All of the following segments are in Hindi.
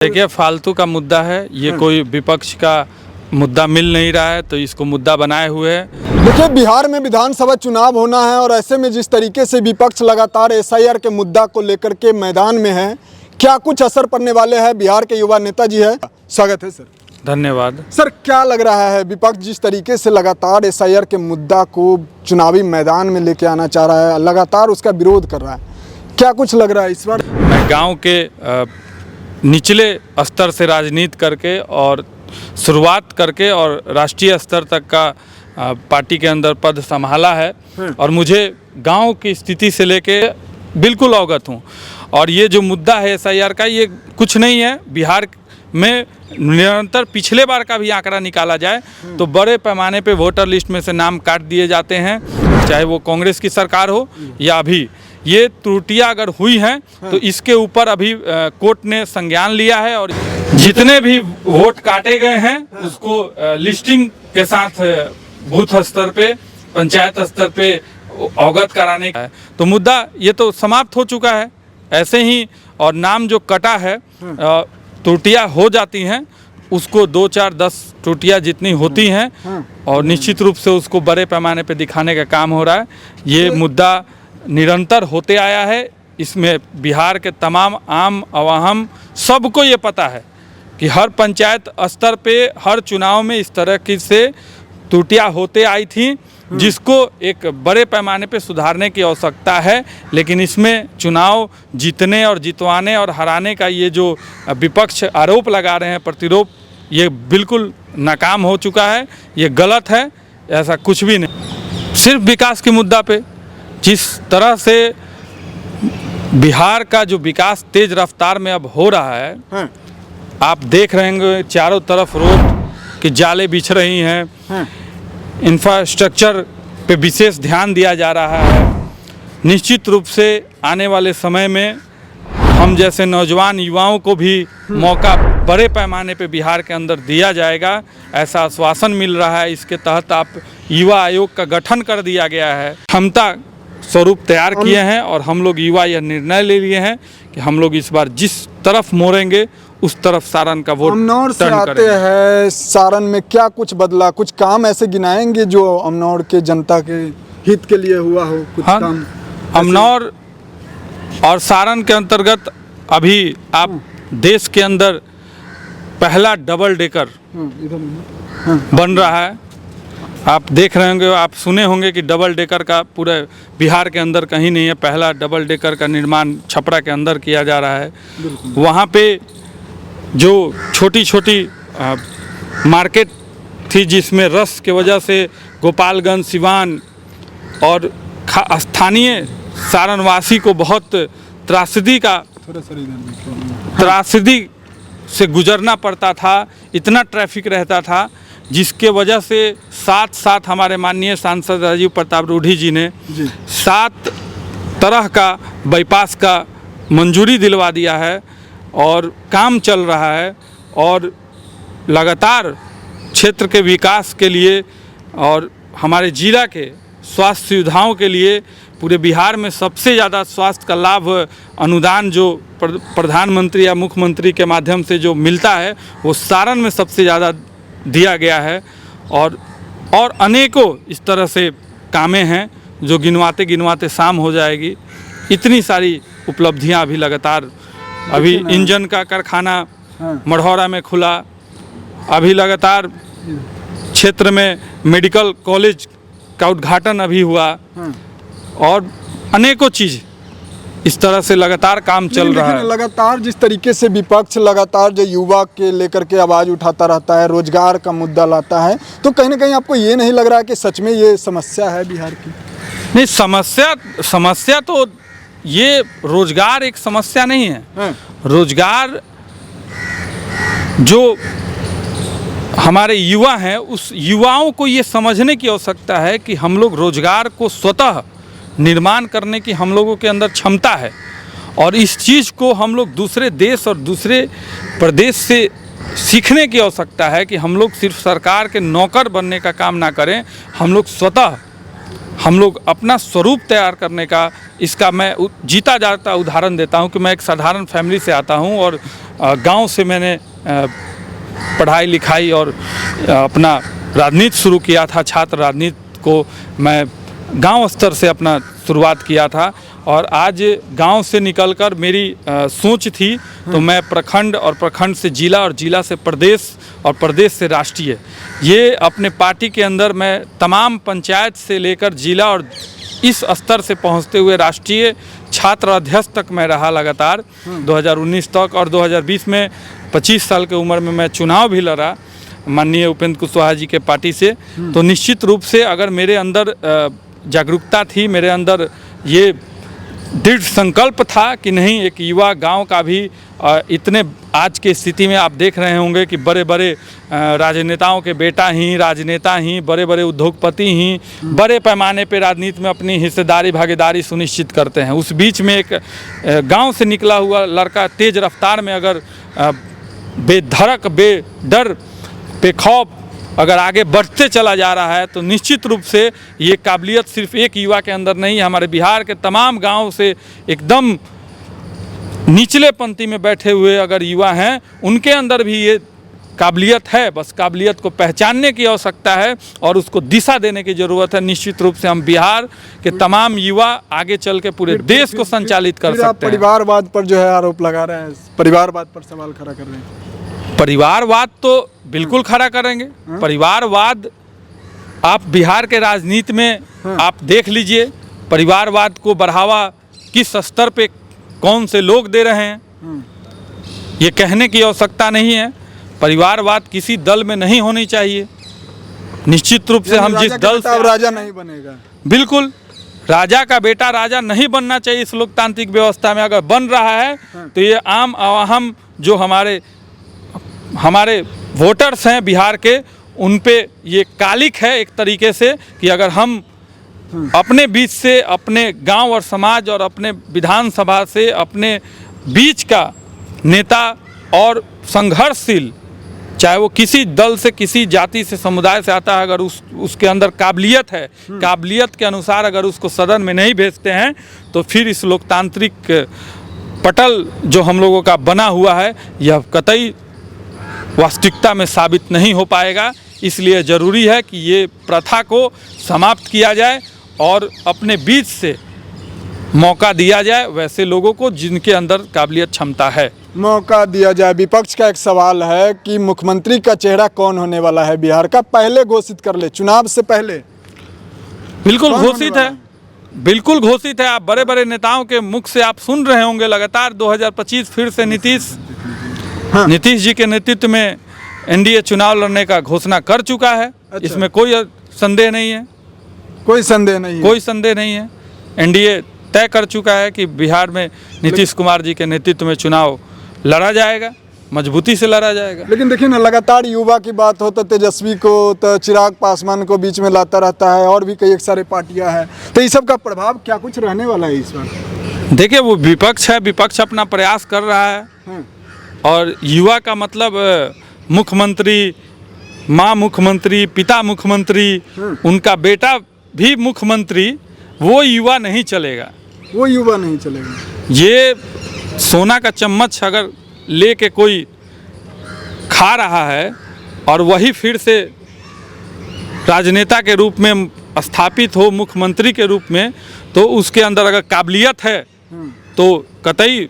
देखिए, फालतू का मुद्दा है ये, कोई विपक्ष का मुद्दा मिल नहीं रहा है तो इसको मुद्दा बनाए हुए है। देखिए, बिहार में विधानसभा चुनाव होना है और ऐसे में जिस तरीके से विपक्ष लगातार एसआईआर के मुद्दा को लेकर के मैदान में है, क्या कुछ असर पड़ने वाले हैं? बिहार के युवा नेता जी है, स्वागत है सर। धन्यवाद सर, क्या लग रहा है विपक्ष जिस तरीके से लगातार एसआईआर के मुद्दा को चुनावी मैदान में लेके आना चाह रहा है, लगातार उसका विरोध कर रहा है, क्या कुछ लग रहा है इस बार? मैं गांव के निचले स्तर से राजनीति करके और शुरुआत करके और राष्ट्रीय स्तर तक का पार्टी के अंदर पद संभाला है और मुझे गांव की स्थिति से लेके बिल्कुल अवगत हूं। और ये जो मुद्दा है एसआईआर का, ये कुछ नहीं है। बिहार में निरंतर पिछले बार का भी आंकड़ा निकाला जाए तो बड़े पैमाने पे वोटर लिस्ट में से नाम काट दिए जाते हैं, चाहे वो कांग्रेस की सरकार हो या अभी। ये त्रुटियां अगर हुई हैं तो इसके ऊपर अभी कोर्ट ने संज्ञान लिया है और जितने भी वोट काटे गए हैं उसको लिस्टिंग के साथ बूथ स्तर पे, पंचायत स्तर पे अवगत कराने का है। तो मुद्दा ये तो समाप्त हो चुका है ऐसे ही। और नाम जो कटा है, त्रुटियां हो जाती हैं, उसको 2, 4, 10 त्रुटियां जितनी होती हैं और निश्चित रूप से उसको बड़े पैमाने पे दिखाने का काम हो रहा है। ये मुद्दा निरंतर होते आया है। इसमें बिहार के तमाम आम अवाम सबको ये पता है कि हर पंचायत स्तर पे हर चुनाव में इस तरह की से त्रुटियां होते आई थी, जिसको एक बड़े पैमाने पे सुधारने की आवश्यकता है। लेकिन इसमें चुनाव जीतने और जितवाने और हराने का ये जो विपक्ष आरोप लगा रहे हैं, प्रतिरोप, ये बिल्कुल नाकाम हो चुका है। ये गलत है, ऐसा कुछ भी नहीं। सिर्फ विकास के मुद्दा पे जिस तरह से बिहार का जो विकास तेज रफ्तार में अब हो रहा है, आप देख रहे होंगे चारों तरफ रोड की जाले बिछ रही हैं, इंफ्रास्ट्रक्चर पे विशेष ध्यान दिया जा रहा है। निश्चित रूप से आने वाले समय में हम जैसे नौजवान युवाओं को भी मौका बड़े पैमाने पे बिहार के अंदर दिया जाएगा, ऐसा आश्वासन मिल रहा है। इसके तहत आप युवा आयोग का गठन कर दिया गया है, क्षमता स्वरूप तैयार किए हैं और हम लोग युवा यह निर्णय ले लिए हैं कि हम लोग इस बार जिस तरफ मोड़ेंगे उस तरफ सारण का वोट अमनौर से आते हैं। सारण में क्या कुछ बदला, कुछ काम ऐसे गिनाएंगे जो अमनौर के जनता के हित के लिए हुआ हो? कुछ काम अमनौर और सारण के अंतर्गत अभी आप देश के अंदर पहला डबल डेकर बन रहा है। आप देख रहे होंगे, आप सुने होंगे कि डबल डेकर का पूरे बिहार के अंदर कहीं नहीं है। पहला डबल डेकर का निर्माण छपरा के अंदर किया जा रहा है। वहाँ पे जो छोटी छोटी मार्केट थी जिसमें रस के वजह से गोपालगंज, सिवान और स्थानीय सारणवासी को बहुत त्रासदी से गुजरना पड़ता था, इतना ट्रैफिक रहता था, जिसके वजह से साथ हमारे माननीय सांसद राजीव प्रताप रूढ़ी जी ने 7 तरह का बाईपास का मंजूरी दिलवा दिया है और काम चल रहा है। और लगातार क्षेत्र के विकास के लिए और हमारे जिला के स्वास्थ्य सुविधाओं के लिए पूरे बिहार में सबसे ज़्यादा स्वास्थ्य का लाभ अनुदान जो प्रधानमंत्री या मुख्यमंत्री के माध्यम से जो मिलता है, वो सारण में सबसे ज़्यादा दिया गया है। और अनेकों इस तरह से कामें हैं जो गिनवाते गिनवाते शाम हो जाएगी। इतनी सारी उपलब्धियां अभी लगातार, अभी इंजन का कारखाना मढ़ौरा में खुला, अभी लगातार क्षेत्र में मेडिकल कॉलेज का उद्घाटन अभी हुआ और अनेकों चीज़ इस तरह से लगातार काम चल रहा है। लगातार जिस तरीके से विपक्ष लगातार जो युवा के लेकर के आवाज़ उठाता रहता है, रोजगार का मुद्दा लाता है, तो कहीं ना कहीं आपको ये नहीं लग रहा कि सच में ये समस्या है बिहार की? नहीं, समस्या तो ये रोजगार एक समस्या नहीं है। रोजगार जो हमारे युवा हैं, उस युवाओं को ये समझने की आवश्यकता है कि हम लोग रोजगार को स्वतः निर्माण करने की हम लोगों के अंदर क्षमता है। और इस चीज़ को हम लोग दूसरे देश और दूसरे प्रदेश से सीखने की आवश्यकता है कि हम लोग सिर्फ सरकार के नौकर बनने का काम ना करें, हम लोग स्वतः हम लोग अपना स्वरूप तैयार करने का, इसका मैं जीता जाता उदाहरण देता हूं कि मैं एक साधारण फैमिली से आता हूं और गांव से मैंने पढ़ाई लिखाई और अपना राजनीति शुरू किया था। छात्र राजनीति को मैं गांव स्तर से अपना शुरुआत किया था और आज गांव से निकलकर मेरी सोच थी तो मैं प्रखंड और प्रखंड से जिला और जिला से प्रदेश और प्रदेश से राष्ट्रीय, ये अपने पार्टी के अंदर मैं तमाम पंचायत से लेकर जिला और इस स्तर से पहुंचते हुए राष्ट्रीय छात्र अध्यक्ष तक मैं रहा लगातार 2019 तक। और 2020 में 25 साल की उम्र में मैं चुनाव भी लड़ा माननीय उपेंद्र कुशवाहा जी के पार्टी से। तो निश्चित रूप से अगर मेरे अंदर जागरूकता थी, मेरे अंदर ये दृढ़ संकल्प था कि नहीं, एक युवा गांव का भी इतने आज की स्थिति में आप देख रहे होंगे कि बड़े बड़े राजनेताओं के बेटा ही राजनेता ही, बड़े बड़े उद्योगपति ही बड़े पैमाने पे राजनीति में अपनी हिस्सेदारी भागीदारी सुनिश्चित करते हैं। उस बीच में एक गांव से निकला हुआ लड़का तेज रफ्तार में अगर बेधड़क बेडर बेखौफ अगर आगे बढ़ते चला जा रहा है तो निश्चित रूप से ये काबिलियत सिर्फ एक युवा के अंदर नहीं है, हमारे बिहार के तमाम गांव से एकदम निचले पंक्ति में बैठे हुए अगर युवा हैं उनके अंदर भी ये काबिलियत है। बस काबिलियत को पहचानने की आवश्यकता है और उसको दिशा देने की ज़रूरत है। निश्चित रूप से हम बिहार के तमाम युवा आगे चल के पूरे देश को संचालित कर सकते हैं। परिवारवाद पर जो है आरोप लगा रहे हैं, परिवारवाद पर सवाल खड़ा कर रहे हैं। परिवारवाद तो बिल्कुल खड़ा करेंगे। परिवारवाद आप बिहार के राजनीति में आप देख लीजिए, परिवारवाद को बढ़ावा किस स्तर पे कौन से लोग दे रहे हैं, ये कहने की आवश्यकता नहीं है। परिवारवाद किसी दल में नहीं होनी चाहिए। निश्चित रूप से हम जिस दल से राजा नहीं बनेगा, बिल्कुल राजा का बेटा राजा नहीं बनना चाहिए इस लोकतांत्रिक व्यवस्था में। अगर बन रहा है तो ये आम आवाम जो हमारे वोटर्स हैं बिहार के, उन पे ये कालिक है एक तरीके से कि अगर हम अपने बीच से, अपने गांव और समाज और अपने विधानसभा से अपने बीच का नेता और संघर्षशील, चाहे वो किसी दल से किसी जाति से समुदाय से आता है, अगर उसके अंदर काबिलियत है, काबिलियत के अनुसार अगर उसको सदन में नहीं भेजते हैं तो फिर इस लोकतांत्रिक पटल जो हम लोगों का बना हुआ है यह कतई वास्तविकता में साबित नहीं हो पाएगा। इसलिए ज़रूरी है कि ये प्रथा को समाप्त किया जाए और अपने बीच से मौका दिया जाए वैसे लोगों को जिनके अंदर काबिलियत क्षमता है, मौका दिया जाए। विपक्ष का एक सवाल है कि मुख्यमंत्री का चेहरा कौन होने वाला है बिहार का, पहले घोषित कर ले, चुनाव से पहले। बिल्कुल घोषित है, बिल्कुल घोषित है। आप बड़े बड़े नेताओं के मुख से आप सुन रहे होंगे लगातार 2025 फिर से नीतीश जी के नेतृत्व में एनडीए चुनाव लड़ने का घोषणा कर चुका है। अच्छा। इसमें कोई संदेह नहीं है, कोई संदेह नहीं है, कोई संदेह नहीं है। एनडीए तय कर चुका है कि बिहार में नीतीश कुमार जी के नेतृत्व में चुनाव लड़ा जाएगा, मजबूती से लड़ा जाएगा। लेकिन देखिए ना, लगातार युवा की बात हो तो तेजस्वी को, तो चिराग पासवान को बीच में लाता रहता है और भी कई एक सारे पार्टियां हैं, तो इस सब का प्रभाव क्या कुछ रहने वाला है इस बार? देखिए वो विपक्ष है, विपक्ष अपना प्रयास कर रहा है और युवा का मतलब मुख्यमंत्री, माँ मुख्यमंत्री, पिता मुख्यमंत्री, उनका बेटा भी मुख्यमंत्री, वो युवा नहीं चलेगा, वो युवा नहीं चलेगा। ये सोना का चम्मच अगर लेके कोई खा रहा है और वही फिर से राजनेता के रूप में स्थापित हो मुख्यमंत्री के रूप में, तो उसके अंदर अगर काबिलियत है तो कतई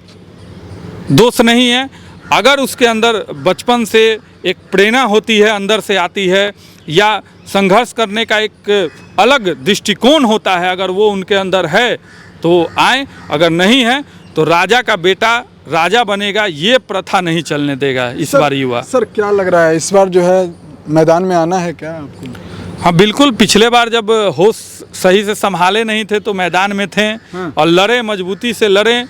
दोष नहीं है। अगर उसके अंदर बचपन से एक प्रेरणा होती है, अंदर से आती है, या संघर्ष करने का एक अलग दृष्टिकोण होता है, अगर वो उनके अंदर है तो आए, अगर नहीं है तो राजा का बेटा राजा बनेगा, ये प्रथा नहीं चलने देगा इस बार युवा। सर क्या लग रहा है इस बार जो है मैदान में आना है क्या आपको? हाँ बिल्कुल, पिछले बार जब होश सही से संभाले नहीं थे तो मैदान में थे और लड़े, मजबूती से लड़े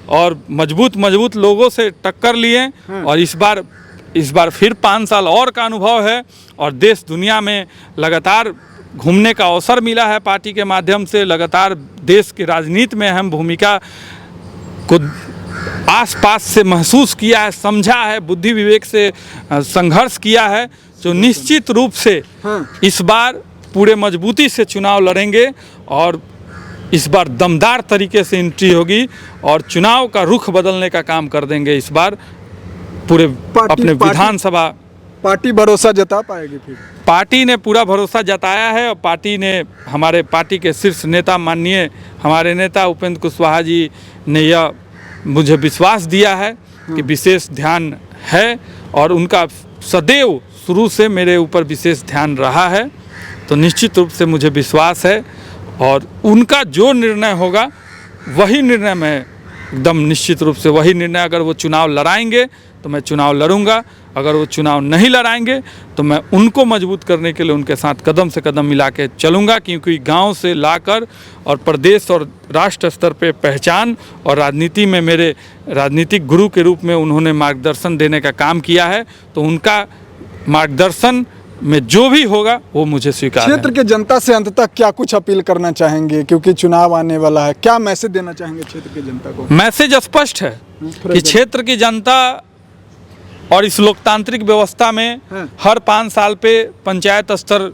और मजबूत लोगों से टक्कर लिए। और इस बार फिर 5 साल और का अनुभव है और देश दुनिया में लगातार घूमने का अवसर मिला है पार्टी के माध्यम से, लगातार देश की राजनीति में अहम भूमिका को आसपास से महसूस किया है, समझा है, बुद्धि विवेक से संघर्ष किया है। तो निश्चित रूप से इस बार पूरे मजबूती से चुनाव लड़ेंगे और इस बार दमदार तरीके से एंट्री होगी और चुनाव का रुख बदलने का काम कर देंगे इस बार पूरे अपने विधानसभा। पार्टी भरोसा जता पाएगी फिर? पार्टी ने पूरा भरोसा जताया है और पार्टी ने, हमारे पार्टी के शीर्ष नेता माननीय हमारे नेता उपेंद्र कुशवाहा जी ने यह मुझे विश्वास दिया है कि विशेष ध्यान है और उनका सदैव शुरू से मेरे ऊपर विशेष ध्यान रहा है। तो निश्चित रूप से मुझे विश्वास है और उनका जो निर्णय होगा वही निर्णय मैं एकदम निश्चित रूप से वही निर्णय, अगर वो चुनाव लड़ाएंगे तो मैं चुनाव लड़ूंगा, अगर वो चुनाव नहीं लड़ाएंगे तो मैं उनको मजबूत करने के लिए उनके साथ कदम से कदम मिला के चलूँगा, क्योंकि गांव से लाकर और प्रदेश और राष्ट्र स्तर पे पहचान और राजनीति में मेरे राजनीतिक गुरु के रूप में उन्होंने मार्गदर्शन देने का काम किया है। तो उनका मार्गदर्शन में जो भी होगा वो मुझे स्वीकार है। क्षेत्र के जनता से अंत तक क्या कुछ अपील करना चाहेंगे, क्योंकि चुनाव आने वाला है, क्या मैसेज देना चाहेंगे क्षेत्र की जनता को? मैसेज स्पष्ट है कि क्षेत्र की जनता और इस लोकतांत्रिक व्यवस्था में हर 5 साल पे पंचायत स्तर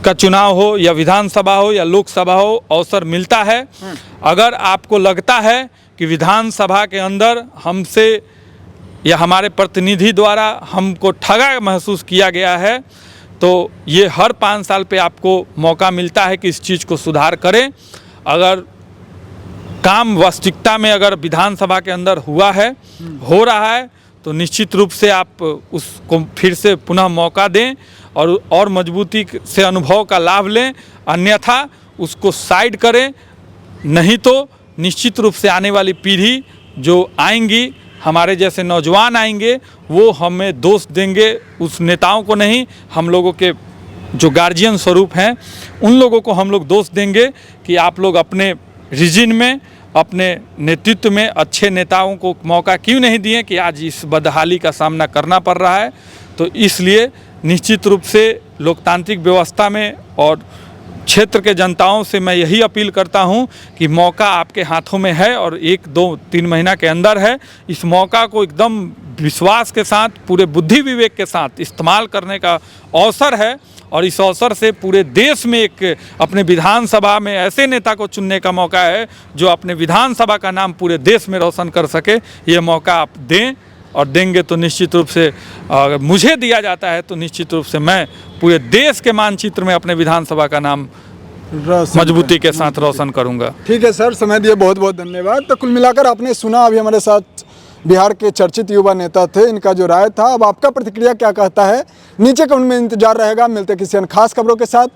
का चुनाव हो या विधानसभा हो या लोकसभा हो अवसर मिलता है। अगर आपको लगता है कि विधानसभा के अंदर हमसे या हमारे प्रतिनिधि द्वारा हमको ठगा महसूस किया गया है तो ये हर 5 साल पे आपको मौका मिलता है कि इस चीज़ को सुधार करें। अगर काम वास्तविकता में अगर विधानसभा के अंदर हुआ है, हो रहा है, तो निश्चित रूप से आप उसको फिर से पुनः मौका दें और मजबूती से अनुभव का लाभ लें, अन्यथा उसको साइड करें। नहीं तो निश्चित रूप से आने वाली पीढ़ी जो आएंगी, हमारे जैसे नौजवान आएंगे, वो हमें दोष देंगे, उस नेताओं को नहीं, हम लोगों के जो गार्जियन स्वरूप हैं उन लोगों को हम लोग दोष देंगे कि आप लोग अपने रीजन में, अपने नेतृत्व में अच्छे नेताओं को मौका क्यों नहीं दिए कि आज इस बदहाली का सामना करना पड़ रहा है। तो इसलिए निश्चित रूप से लोकतांत्रिक व्यवस्था में और क्षेत्र के जनताओं से मैं यही अपील करता हूं कि मौका आपके हाथों में है और 1, 2, 3 महीना के अंदर है। इस मौका को एकदम विश्वास के साथ, पूरे बुद्धि विवेक के साथ इस्तेमाल करने का अवसर है और इस अवसर से पूरे देश में एक अपने विधानसभा में ऐसे नेता को चुनने का मौका है जो अपने विधानसभा का नाम पूरे देश में रोशन कर सके। ये मौका आप दें और देंगे तो निश्चित रूप से, अगर मुझे दिया जाता है तो निश्चित रूप से मैं पूरे देश के मानचित्र में अपने विधानसभा का नाम मजबूती के साथ रोशन करूंगा। ठीक है सर, समय दिए बहुत बहुत धन्यवाद। तो कुल मिलाकर आपने सुना, अभी हमारे साथ बिहार के चर्चित युवा नेता थे, इनका जो राय था। अब आपका प्रतिक्रिया क्या कहता है नीचे कमेंट में इंतजार रहेगा। मिलते किसी अन्य खास खबरों के साथ,